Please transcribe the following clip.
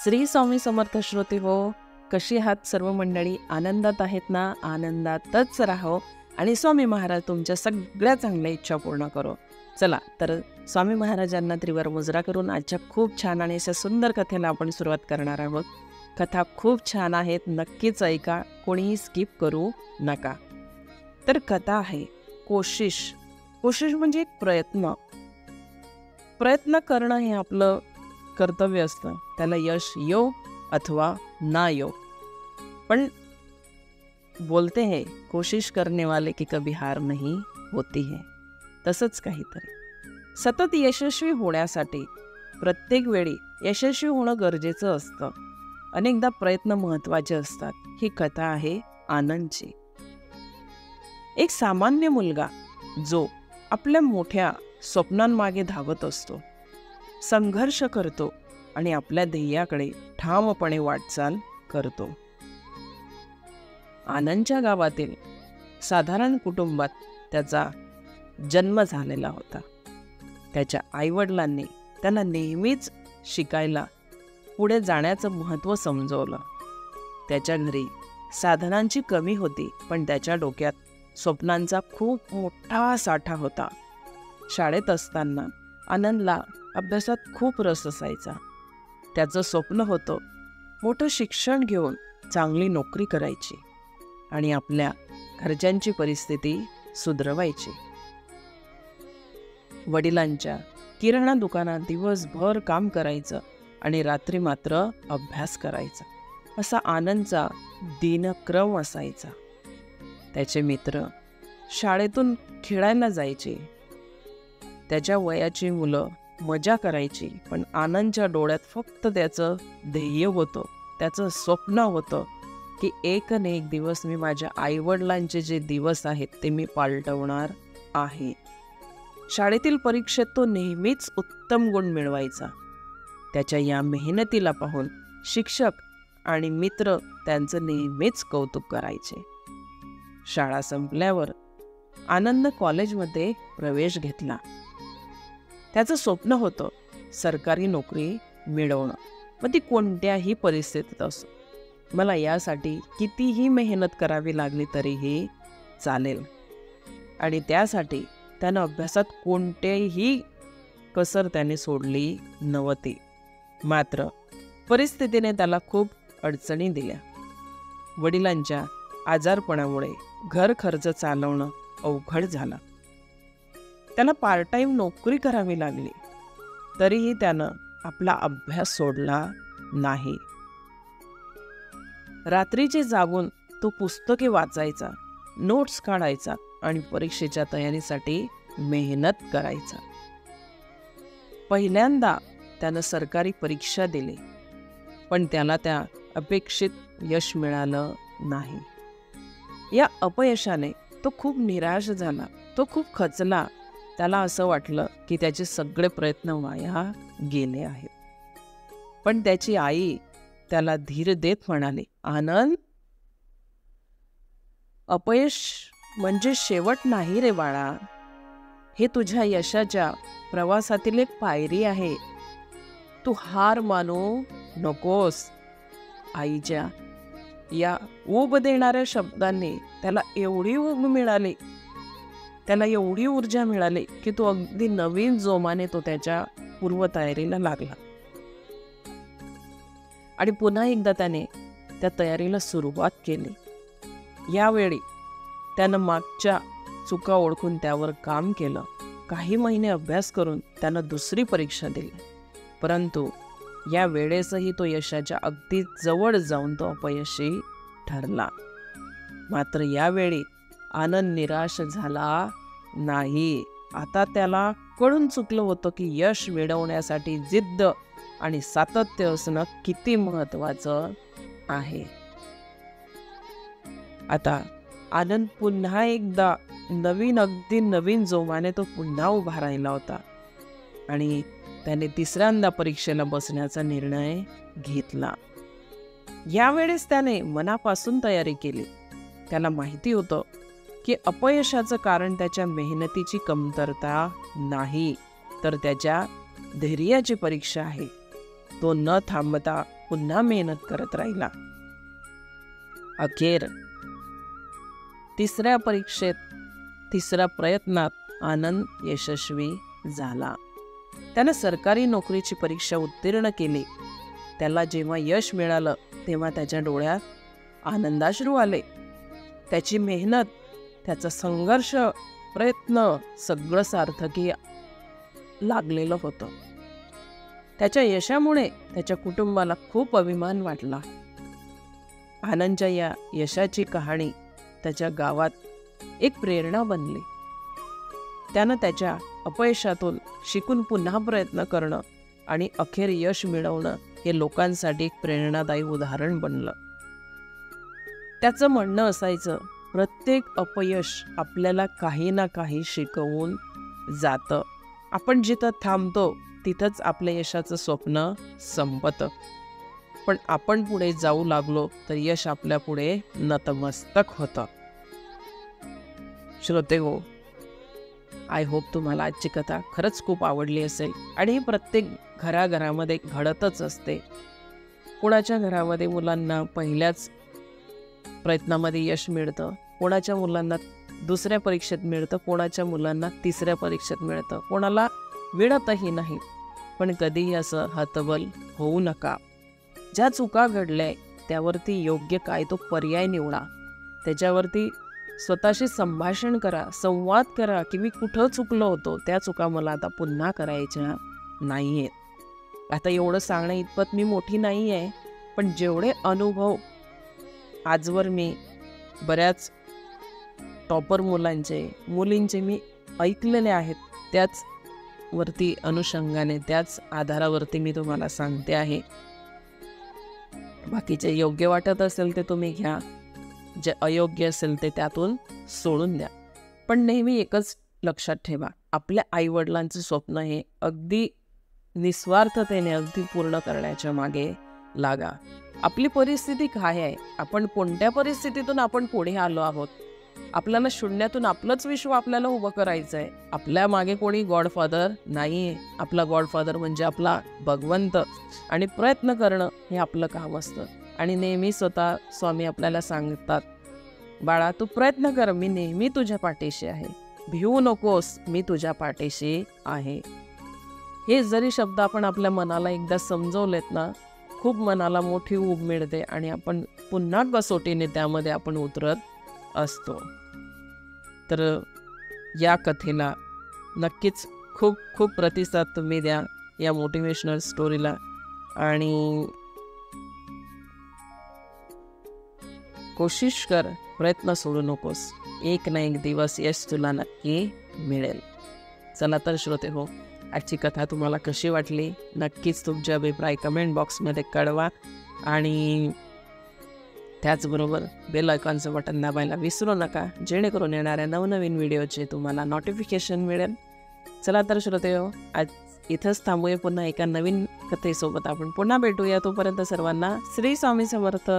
श्री स्वामी समर्थ श्रोते हो, कशी आहात सर्व मंडळी? आनंदात आहेत ना? आनंदातच राहो आणि स्वामी महाराज तुमच्या सगळ्या चांगल्या इच्छा पूर्ण करो. चला तर स्वामी महाराजांना त्रिवार मुजरा करून आजच्या खूप छान आणि अशा सुंदर कथेला आपण सुरुवात करणार आहोत. कथा खूप छान आहेत, नक्कीच ऐका, कोणीही स्किप करू नका. तर कथा आहे कोशिश. कोशिश म्हणजे एक प्रयत्न करणं हे आपलं कर्तव्य असतं. त्याला यश यो अथवा ना यो, पण बोलते हैं कोशिश करने वाले की कभी हार नहीं होती है. तसंच काहीतरी सतत यशस्वी होण्यासाठी प्रत्येक वेळी यशस्वी होणं गरजेचं असतं. अनेकदा प्रयत्न महत्त्वाचे असतात. ही कथा आहे आनंदची. एक सामान्य मुलगा जो आपल्या मोठ्या स्वप्नांमागे धावत असतो, संघर्ष करतो आणि आपल्या ध्येयाकडे ठामपणे वाटचाल करतो. आनंदच्या गावातील साधारण कुटुंबात त्याचा जन्म झालेला होता. त्याच्या आईवडिलांनी त्याला नेहमीच शिकायला पुढे जाण्याचं महत्त्व समजवलं. त्याच्या घरी साधनांची कमी होती, पण त्याच्या डोक्यात स्वप्नांचा खूप मोठा साठा होता. शाळेत असताना आनंदला अभ्यासात खूप रस असायचा. त्याचं स्वप्न होतं मोठं शिक्षण घेऊन चांगली नोकरी करायची आणि आपल्या घरच्यांची परिस्थिती सुधरवायची. वडिलांच्या किराणा दुकानात दिवसभर काम करायचं आणि रात्री मात्र अभ्यास करायचा, असा आनंदचा दिनक्रम असायचा. त्याचे मित्र शाळेतून खेळायला जायचे. त्याच्या वयाची मुलं मजा करायची, पण आनंदच्या डोळ्यात फक्त त्याचं ध्येय होतं, त्याचं स्वप्न होतं की एक न एक दिवस मी माझ्या आईवडिलांचे जे दिवस आहेत ते मी पालटवणार आहे. शाळेतील परीक्षेत तो नेहमीच उत्तम गुण मिळवायचा. त्याच्या या मेहनतीला पाहून शिक्षक आणि मित्र त्यांचं नेहमीच कौतुक करायचे. शाळा संपल्यावर आनंद कॉलेजमध्ये प्रवेश घेतला. त्याचं स्वप्न होतं सरकारी नोकरी मिळवणं, मग ती कोणत्याही परिस्थितीत असो. मला यासाठी कितीही मेहनत करावी लागली तरीही चालेल, आणि त्यासाठी त्यानं अभ्यासात कोणतेही कसर त्याने सोडली नव्हती. मात्र परिस्थितीने त्याला खूप अडचणी दिल्या. वडिलांच्या आजारपणामुळे घर खर्च चालवणं अवघड झालं. त्याला पार्ट टाईम नोकरी करावी लागली, तरीही त्यानं आपला अभ्यास सोडला नाही. रात्रीचे जागून तो पुस्तके वाचायचा, नोट्स काढायचा आणि परीक्षेच्या तयारीसाठी मेहनत करायचा. पहिल्यांदा त्यानं सरकारी परीक्षा दिली, पण त्याला त्या अपेक्षित यश मिळालं नाही. या अपयशाने तो खूप निराश झाला. तो खूप खचला. त्याला असं वाटलं की त्याचे सगळे प्रयत्न वाया गेले आहेत. पण त्याची आई त्याला धीर देत म्हणाली, आनंद, अपयश म्हणजे शेवट नाही रे बाळा. हे तुझ्या यशाच्या प्रवासातील एक पायरी आहे. तू हार मानू नकोस. आईच्या या ऊब देणाऱ्या शब्दांनी त्याला एवढी ऊब मिळाली, त्याला एवढी ऊर्जा मिळाली की तो अगदी नवीन जोमाने तो त्याच्या पूर्वतयारीला लागला. आणि पुन्हा एकदा त्याने त्या तयारीला सुरुवात केली. यावेळी त्यानं मागच्या चुका ओळखून त्यावर काम केलं. काही महिने अभ्यास करून त्यानं दुसरी परीक्षा दिली, परंतु या वेळेसही तो यशाच्या अगदी जवळ जाऊन तो अपयशी ठरला. मात्र यावेळी आनंद निराश झाला नाही. आता त्याला कळून चुकलं होतं की यश मिळवण्यासाठी जिद्द आणि सातत्य असणं किती महत्त्वाचं आहे. आता आनंद पुन्हा एकदा अगदी नवीन जोमाने तो पुन्हा उभा राहिला होता आणि त्याने तिसऱ्यांदा परीक्षेला बसण्याचा निर्णय घेतला. यावेळेस त्याने मनापासून तयारी केली. त्याला माहिती होतं की अपयशाचं कारण त्याच्या मेहनतीची कमतरता नाही, तर त्याच्या धैर्याची परीक्षा आहे. तो न थांबता पुन्हा मेहनत करत राहिला. अखेर तिसऱ्या परीक्षेत, तिसऱ्या प्रयत्नात आनंद यशस्वी झाला. त्यानं सरकारी नोकरीची परीक्षा उत्तीर्ण केली. त्याला जेव्हा यश मिळालं तेव्हा त्याच्या डोळ्यात आनंदाश्रू आले. त्याची मेहनत, त्याचा संघर्ष, प्रयत्न सगळं सार्थकी लागलेलं होतं. त्याच्या यशामुळे त्याच्या कुटुंबाला खूप अभिमान वाटला. आनंदच्या या यशाची कहाणी त्याच्या गावात एक प्रेरणा बनली. त्यानं त्याच्या अपयशातून शिकून पुन्हा प्रयत्न करणं आणि अखेर यश मिळवणं हे लोकांसाठी एक प्रेरणादायी उदाहरण बनलं. त्याचं म्हणणं असायचं, प्रत्येक अपयश आपल्याला काही ना काही शिकवून जातं. आपण जिथं थांबतो तिथंच आपल्या यशाचं स्वप्न संपतं. पण आपण पुढे जाऊ लागलो तर यश आपल्या पुढे नतमस्तक होतं. श्रोतेहो, आय होप तुम्हाला आजची कथा खरंच खूप आवडली असेल. आणि ही प्रत्येक घराघरामध्ये घडतच असते. कोणाच्या घरामध्ये मुलांना पहिल्याच प्रयत्नामध्ये यश मिळतं, कोणाच्या मुलांना दुसऱ्या परीक्षेत मिळतं, कोणाच्या मुलांना तिसऱ्या परीक्षेत मिळतं, कोणाला मिळतही नाही. पण कधीही असं हतबल होऊ नका. ज्या चुका घडल्या त्यावरती योग्य काय तो पर्याय निवडा. त्याच्यावरती स्वतःशी संभाषण करा, संवाद करा की मी कुठं चुकलो होतो, त्या चुका मला आता पुन्हा करायच्या नाही आहेत. आता एवढं सांगणं इतपत मी मोठी नाही आहे, पण जेवढे अनुभव आजवर मी बऱ्याच टॉपर मुलांचे, मुलींचे मी ऐकलेले आहेत, त्याच वरती अनुषंगाने, त्याच आधारावरती मी तुम्हाला सांगते आहे. बाकीचे योग्य वाटत असेल ते तुम्ही घ्या, जे अयोग्य असेल ते त्यातून सोडून द्या. पण नेहमी एकच लक्षात ठेवा, आपल्या आईवडिलांचं स्वप्न हे अगदी निस्वार्थतेने अगदी पूर्ण करण्याच्या मागे लागा. आपली परिस्थिती काय आहे, आपण कोणत्या परिस्थितीतून आपण पुढे आलो आहोत, आपल्याला शून्यातून आपलंच विश्व आपल्याला उभं करायचं आहे. आपल्या मागे कोणी गॉडफादर नाही आहे. आपला गॉडफादर म्हणजे आपला भगवंत. आणि प्रयत्न करणं हे आपलं काम असतं. आणि नेहमी स्वतः स्वामी आपल्याला सांगतात, बाळा तू प्रयत्न कर, मी नेहमी तुझ्या पाठीशी आहे, भिवू नकोस, मी तुझ्या पाठीशी आहे. हे जरी शब्द आपण आपल्या मनाला एकदा समजवलेत ना, खूप मनाला मोठी ऊब मिळते आणि आपण पुन्हा कसोटीने त्यामध्ये आपण उतरत असतो. तर या कथेला नक्कीच खूप खूप प्रतिसाद तुम्ही द्या या मोटिवेशनल स्टोरीला. आणि कोशिश कर, प्रयत्न सोडू नकोस, एक ना एक दिवस यश तुला नक्की मिळेल. चला तर श्रोते हो, आजची कथा तुम्हाला कशी वाटली नक्कीच तुमचे अभिप्राय कमेंट बॉक्समध्ये कळवा. आणि त्याचबरोबर बेल आयकॉनचं बटन दाबायला विसरू नका, जेणेकरून येणाऱ्या नवनवीन व्हिडिओचे तुम्हाला नोटिफिकेशन मिळेल. चला तर श्रोते हो, आज इथंच थांबूया. पुन्हा एका नवीन कथेसोबत आपण पुन्हा भेटूया. तोपर्यंत सर्वांना श्री स्वामी समर्थ.